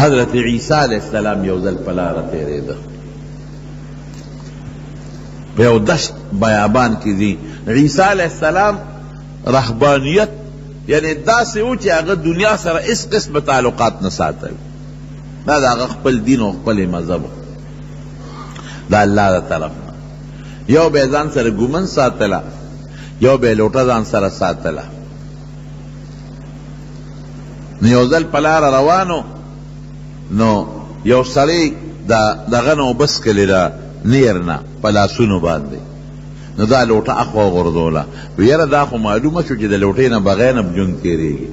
حضرت عیسیٰ علیہ السلام یو ځل په لاره تېرېده، په یو دشت بیابان کې دي. عیسیٰ علیہ السلام رهبانیت یعنی داسې و چې هغه دنیا سره هېڅ قسم تعلقات نه ساتل، دا د هغه خپل دین او خپل مذهب د الله د طرف نه. یو به ځان سره ګومن ساتله، یو به لوټه ځان سره ساتله. نو یو ځل په لاره روانو، نو یو سړی دغه نه اوبه څکلې ده نیر نه په لاسونو باندې، نو دا لوټه اخوا غورځوله. یاره دا خو معلومه شو چې د لوټې نه بغیر نه ژوند تېرېږي،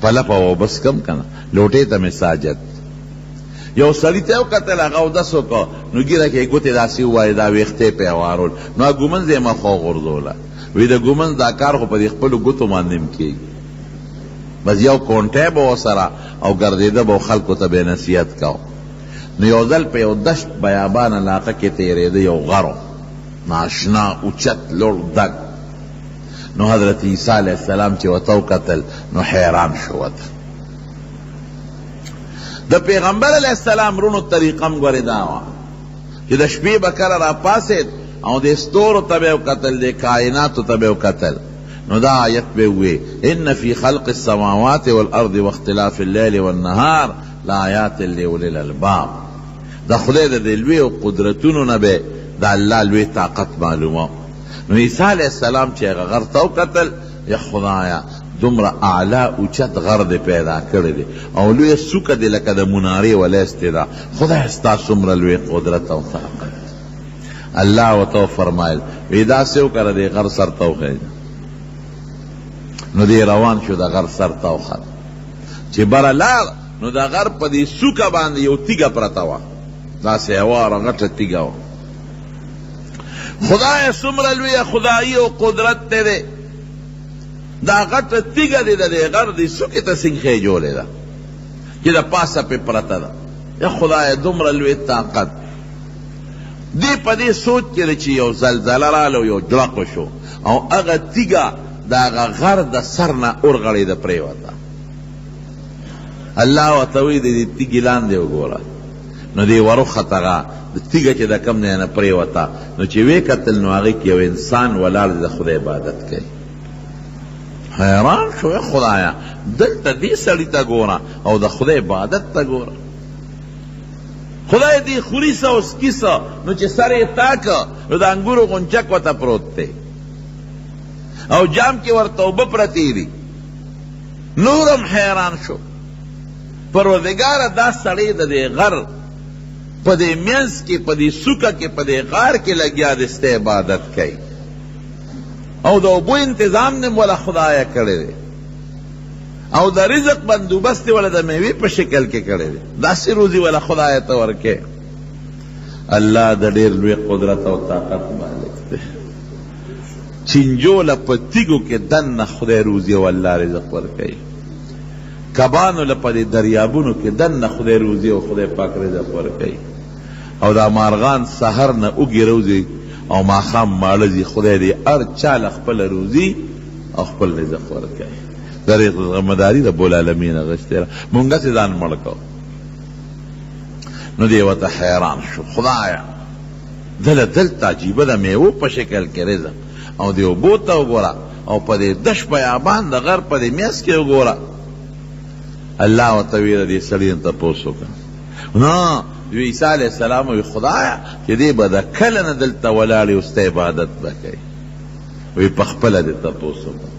په لپه اوبه څکم که نه، لوټې ته مې ساجت. یو سړي ته وکتل، هغه اودس وکړه، نو ږیره کې یې ګوتې داسې ووایې، دا ویښتې پې یې وارول، نو هغه ګومنځ یې مخوا غورځوله. وایي د ګومنځ دا کار خو په دې خپلو ګوتو باندې هم کېږي، بس یو کونټی به ورسره او ګرځېده به خلکو ته به نصیحت کو. نو یو ځل په یو دشت بیابان علاقه کې تېرېده، یو غر ناشنا اوچت لوړ دګ. نو حضرت عیسیٰ علیہ السلام چې ورته وکتل نو حیران شو ورته. د پیغمبر علیہ السلام رونو طریقه هم ګورې دا وه چې د شپې به کله راپاڅېد او د ستورو ته به یې وکتل، د کائناتو ته به یې وکتل، نو دا آیت به وی ان فی خلق السماوات والارض واختلاف الليل والنهار لآیات لأولی الالباب. دا خدای د دې لوی قدرتونو نه به د الله لوی طاقت معلومه. نو عیسی علیہ السلام چې هغه غر ته وکتل، یا خدایا دومره اعلی اوچت غر دې پیدا کړی دی او لوی څوکه دې لکه د منارې ولیستې ده. خدای ستا څومره لوی قدرت او طاقت. الله ورته وفرمایل وی داسې وکړه، دې غر سر ته وخېږه. نو دی روان شو د غر سر ته وخت، چې بره لاړ نو د غر په دې څوکه باندې یو تیږه پرته وه، داسې هواره غټه تیږه وه. خدای څومره لویه خدایي او قدرت دی، دا غټه تیږه دی د دې غر دې څوکې ته څنګه جوړې ده چې د پاسه پې پرته ده. یا خدای دومره لوی طاقت. دی په دې سوچ کې دی چې یو زلزله راله، یو جړق وشو او هغه تیږه د هغه غر د سر نه اورغړېده پرېوته. الله ورته وایي د دې تیږې لاندې وګوره. نو دې وروخت هغه د تیږه چې د کوم ځای نه پرېوته، نو چې ویې کتل نو هغې کې یو انسان ولاړ دی د خدای عبادت کوي. حیران شو، خدایا دلته دې سړي ته ګوره او د خدای عبادت ته ګوره. خدای دې خوري څه او څکي څه، نو چې سر یې تاکه نو د انګورو غونچک ورته پروت دی او جام کې ورته اوبه پرتې دي. نورم حیران شو، پروردګاره دا سړی د دې غر په دې منځ کې، په دې څوکه کې، په دې غار کې لګیا دی، ستا عبادت کوي او د اوبو انتظام نه ولا خدای کړی دی او د رزق بندوبست ولا د میوې په شکل کې کړی دی، داسې روزي ولا خدای ته ورکوي. الله د ډېر لوی قدرت او طاقت مالک دی. چنجوله په تیږو کې دننه خدای روزي او الله رزق ورکوي. کبانو له په دې دریابونو کې دننه خدای روزي او خدای پاک رزق ورکوي. او دا مارغان سحر نه اوږې روزي او ماښام ماړه ځي. خدای دې هر چا له خپله روزي او خپل رزق ورکوي. دا ذمهداري د ربالعالمین اخیستې ده، مونږ هسې ځان مړ کوو. نو دې ورته حیران شو، خدایه دلته عجیبه د میوو په شکل کې رزق او دې اوبو ته وګوره او په دې دشت بیابان د غر په دې میز کې وګوره. الله ورته ویل دې سړي نه تپوس وکړه. نه عیسی علیہ السلام وی خدایا چې دې به د کله نه دلته ولاړې او ستا عبادت به کوي. وی پخپله دې تپوس وکړه.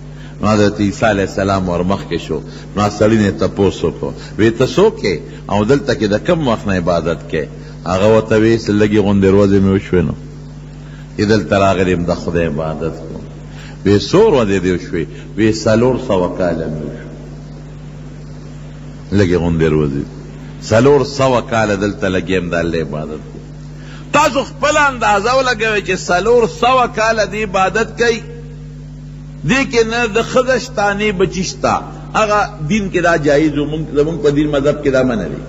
نو حضرت عیسی علیہ السلام ور مخکې شو، نو سړي نه تپوس وکړو، وی ته څوک یې او دلته کې د کوم وخت نه عبادت کوې؟ هغه ورته وی لږې غوندې ورځې مې وشوې نو چې دلته راغلی یم د خدای عبادت کوم. وی څو ورځې دې وشوې؟ وی 400 کاله مې وشو. لږې غوندې ورځې 400 کاله دلته لګیم د الله عبادت کوم. تاسو خپل اندازه ولګوئ چې 400 کاله دې عبادت کوي، دې کې نه د ښځه شته نه بچي شته. هغه دین کې دا جایز و، زمونږ په دین مذهب کې دا منع دی.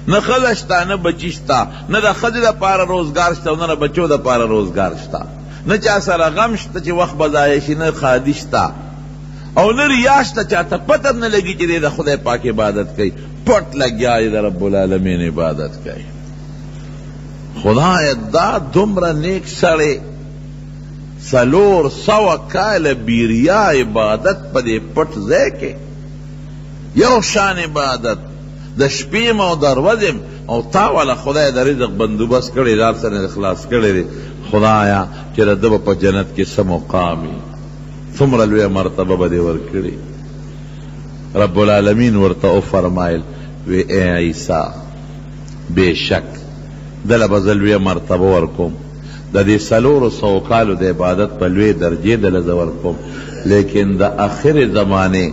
نه ښځه شته نه بچي شته، نه د ښځې دپاره روزګار شته او نه د بچو دپاره روزګار شته، نه چا سره غم شته چې وخت به ضایع شي، نه ښادي شته او نه ریا شته، چاته پته نه لګي چې دی د خدای پاک عبادت کوي. پٹ لگیا دا رب العالمین عبادت کئی. خدای دا دمرا نیک سڑے 400 کال بیریا عبادت پا دے پٹ زے کے یو شان عبادت د شپیم او دروزم او تا والا خدای د رزق بندوبست کړی دار سره اخلاص کړی خدایا چې د دب په جنت کې سم مقامي ثمر لوی مرتبه به ورکړي. رب العالمین ورته او فرمایل وی اے عیسی بشک دل بزلوی مرتبه ورکوم د دې 400 کالو د عبادت په لوی درجه دل زور کوم لیکن د اخر زمانه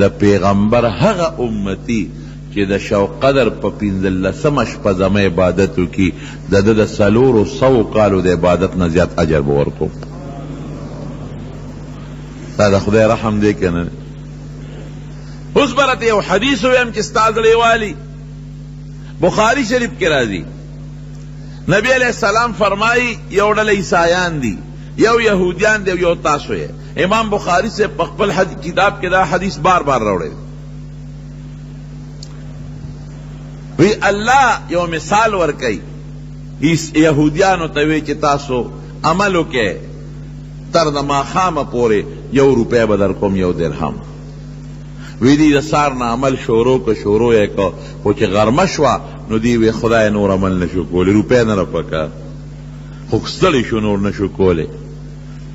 د پیغمبر هغه امتی چې د شو قدر په 15 شپه زمه عبادتو کی د 400 کالو د عبادت نه زیات اجر به ورکوم. دا د خدای رحم دی کنه. اوس برته یو حدیث ویم چې استاد لیوالی بخاری شریف کې راځي. نبی علیہ السلام فرمائی یو ډله عیسایان دي یو یهودیان دي یو تاسو یې. امام بخاری سے خپل کتاب کې دا حدیث بار بار راوړی. وی الله یو مثال ورکئی یهودیانو ته وی چې تاسو عملو کې تر د ماښامه پورې 1 روپۍ به در کوم 1 درهم. وی دی د سار نه عمل شروع یې کو خو چې غرمه شوه نو دی وی خدای نور عمل نشو کولی روپۍ نه راپکار خو ستړی شو نور نشو کولی.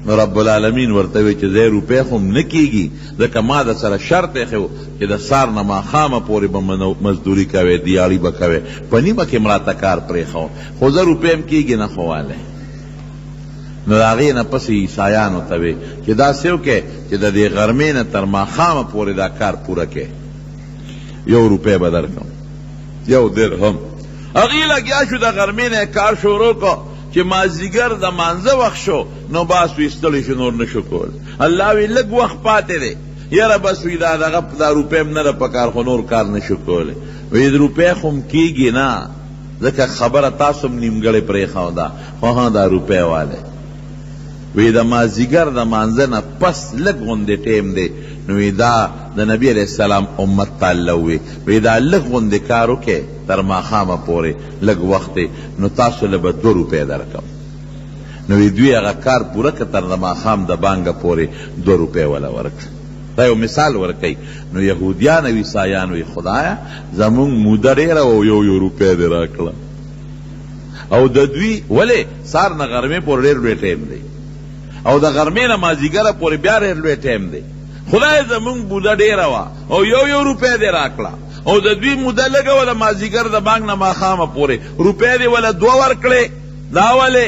نو رب العالمین ورته وی چې 2 روپۍ خو هم نه کېږي ځکه ما د سره شرط ایښی چې د سار نه ماښامه پورې به مزدوري کوې دیاړي به کوې په نیمه کې مراته کار پرېښوم خو 2 روپۍ هم کېږي نه خو والی. نو د هغې نه پسې عیسایانو ته وی چې داسې وکړې چې د دې غرمې نه تر ماښامه پورې دا کار پوره کړې 1 روپۍ به درکړم 1 درهم. هغې لګیا شو د غرمې نه کار شروع کړو چې مازدیګر د مانځه وخت شو نو باس وی ستړی شو نور نشو کول. الله وی لږ وخت پاتې دی یاره بس وی دا دغه دا روپۍ هم نه ده په کار خو نور کار نشو کولی. وی د روپۍ خو هم کېږي نه ځکه خبره تاسو هم نیمګړې پرېښوده خو ها دا روپۍ والی. وی د مازدیګر د مانځه نه پس لږ غوندې ټیم دی نو وی دا د نبی علیہ السلام امت ته الله وی دا لږ غوندې کار وکړې تر ماښامه پورې لږ وخت نو تاسو له به 2 روپۍ درکم. نو وی دوی هغه کار پوره که تر د ماښام د بانګه پورې 2 روپۍ وله ورکړه. دا یو مثال ورکوي. نو یهودیان او عیسایان وی خدایه زمونږ موده ډېره او 1 روپۍ دې راکړه او د دوی ولې سار نه غرمې پورې ډېر لوی ټیم دی او د غرمې نه مازدیګره پورې بیا ډېر لوی ټیم دی. خدای زمونږ موده ډېره وه او 1 روپۍ دې راکړه او د دوی موده لږه وه د مازدیګر د بانګ نه ماښامه پورې روپۍ دې وله 2 ورکړې. دا ولې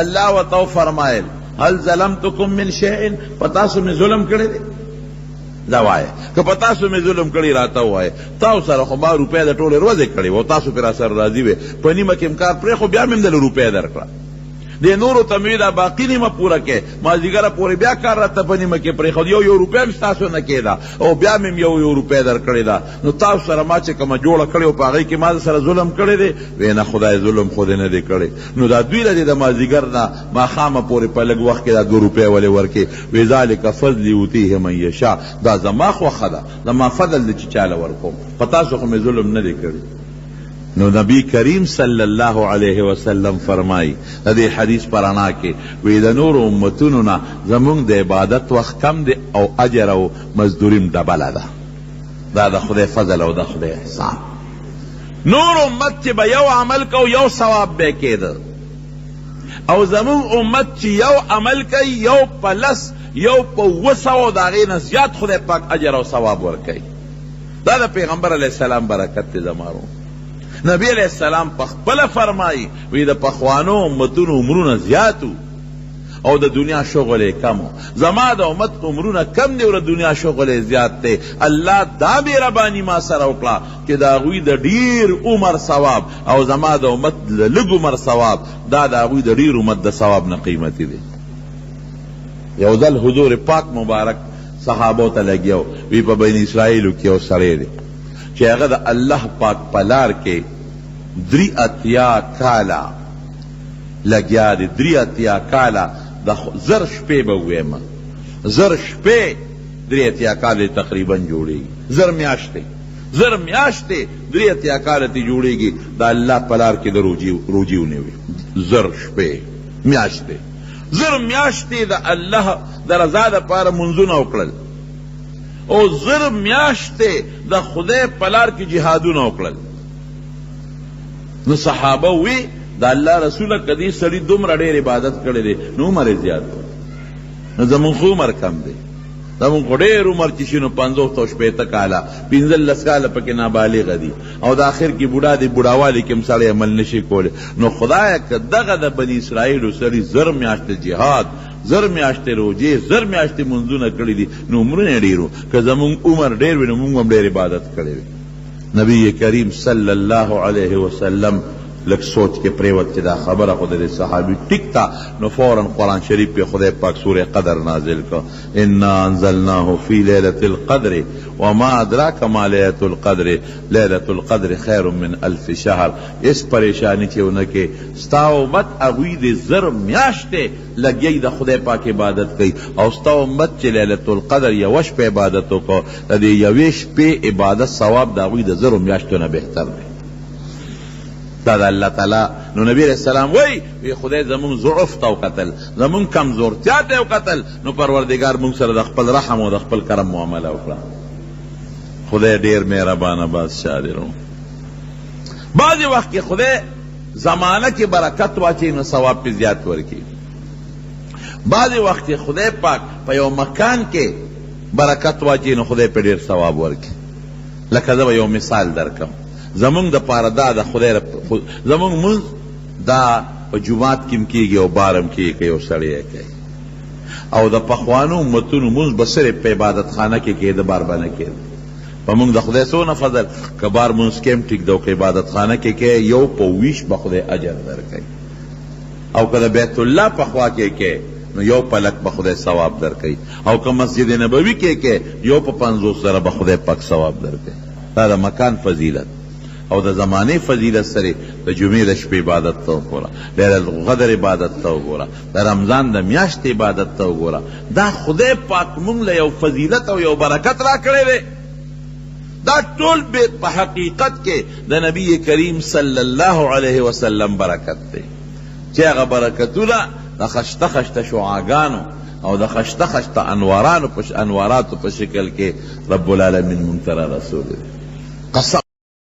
الله ورته فرمایل هل ظلمتکم من شیء په تاسو مې ظلم کړی دی؟ دا وایه که په تاسو مې ظلم کړی راته ووایه. تاسو سره خو ما روپۍ د ټولې ورځې کړې وه تاسو پرې راسره راضي وې په نیمه کې م کار پرېښو بیا مې هم دله روپۍ درکړه. دې نورو ته مې دا باقي نیمه پوره کې مازدیګره پورې بیا کار راته په نیمه کې پرېښود 1 روپۍ هم ستاسو نه کېده او بیا مې هم 1 روپۍ درکړې ده. نو تاسو سره ما چې کومه جوړه کړې وه په هغې کې ما سره ظلم کړی دی؟ وی نه خدای ظلم خو دې نه دی کړی. نو دا دوی له دې د مازدیګر نه ماښامه پورې په لږ وخت کې دا 2 روپۍ ولې ورکې. وی ذلک فضل یؤتیه من یشاء دا زما خوښه ده زما فضل دی چې چاله ورکوم په تاسو خو مې ظلم نه دی کړی. نو نبی کریم صلی اللہ علیہ وسلم فرمائی دے حدیث پرانا کے وی دا نور امتونو نا زمونگ دے عبادت وقت کم دے او اجر او مزدوریم ڈبلا دا خدای فضل او دا خدای احسان. نور امت چی با یو عمل کو یو ثواب بے کے دا او زمونگ امت چی یو عمل کئی یو پلس یو پا وسو دا غین زیاد خدای پاک اجر او ثواب ورکئی. دا پیغمبر علیہ السلام برکت تے زمارو. نبی علیہ السلام پخپل فرمائی وی دا پخوانو امتون عمرون زیادو او دا دنیا شغل کمو. زما دا امت عمرون کم دی اور دنیا شغل زیاد تے. اللہ دا بے ربانی ما سر اوکلا کہ دا غوی دا دیر عمر ثواب او زما دا امت لگ عمر ثواب دا غوی دا دیر امت دا ثواب نا قیمتی دی. یو دل حضور پاک مبارک صحابو تا لگیو وی پا بین اسرائیلو کیو سرے دی چې هغه د الله پاک پلار کې 3 کالا لګیا دی. 3 کالا د 1000 شپې به ووایم 1000 شپې 3 کالا تقریبا جوړېږي 1000 میاشتې زر میاشتې 3 کاله تی جوړیږي د الله په لار کې د روجي ونیوي. زر شپې میاشتې، زر میاشتې د الله د رضا دپاره منځونه وکړل، او زر میاشتې د خدای په لار کې جهادونه وکړل. نو صحابه وی د الله رسوله کدی سړي دومره ډېر عبادت کړی دی نو عمر یې زیات دی، نو زمونږ خو عمر کم دی، زمونږ خو ډېر عمر چې شي نو 50 کاله 15 کاله پکې نابالغه دي، او د آخر کې بوډا دی، بوډاوالي کې هم سړی عمل نشي کولی. نو خدایه که دغه د بني اسرائیلو سړي زر میاشتې جهاد، زر میاشتې روجې، زر میاشتې منځونه کړي دي نو عمرونه یې ډېر و. که زمونږ عمر ډېر وي نو مونږ هم ډېر عبادت کړی وي. نبی کریم صلی الله علیه وسلم لک سوچ کے پریوت چې دا خبره خود دې صحابي ټیک تا نو فوراً قرآن شریف پہ خدای پاک سورہ قدر نازل کو، انا انزلناه فی لیلۃ القدر وما ادراک ما لیلۃ القدر لیلۃ القدر خیر من 1000 شهر. اس پریشانی چې اونکه ستا امت اغوی دې زر میاشتې لګی د خدای پاک عبادت کوي، او ستا امت چې لیلۃ القدر یوه شپه عبادت وکړو د دې یوې شپې عبادت ثواب د هغوی د زرو میاشتو نه بهتر دی. دا اللہ تعالی نو نبی علیہ السلام وی خدای زمون ضعف تا وکتل، زمون کمزورتیا تا وکتل، نو پروردگار مونږ سره د خپل رحم او د خپل کرم معامله وکړه. خدای ډیر مهربانه بادشاہ دی. بعضی وخت کې خدای زمانہ کې برکت واچي نو ثواب پې زیات ورکړي، بعضی وخت کې خدای پاک په یو مکان کې برکت واچي نو خدای په ډیر ثواب ورکړي. لکه زه به یو مثال درکم. زمونږ د پاره دا د خدای زمونږ مونځ دا په جومات کې هم کېږي او بار هم کېږي که یو سړی یې کوي، او د پخوانو امتونو مونځ به صرف په عبادت خانه کې کېده، بار به نه کېده. په مونږ د خدای څونه فضل، که بار مونځ کې هم ټیک ده، او که عبادت خانه کې کوي یو په 20 به خدای اجر درکوي، او که د بیت الله په خوا کې کوي نو یو په لک به خدای ثواب درکوي، او که مسجد نبوي کې کوي یو په 50 سره به خدای پاک ثواب درکوي. دا د مکان فضیلت او د زمانه فضیلت سره د جمعې د شپې عبادت ته وګوره، لیلۃ القدر عبادت ته وګوره، د رمضان د میاشتې عبادت ته وګوره. دا خدای پاک مونږ له یو فضیلت او یو برکت راکړی دی. دا ټول په حقیقت کې د نبی کریم صلی الله علیه وسلم برکت دی، چې هغه برکتونه د خشته خشته شعاګانو او د خشته خشته انواراتو په شکل کې رب العالمین مونږ ته را رسولی دی. قسم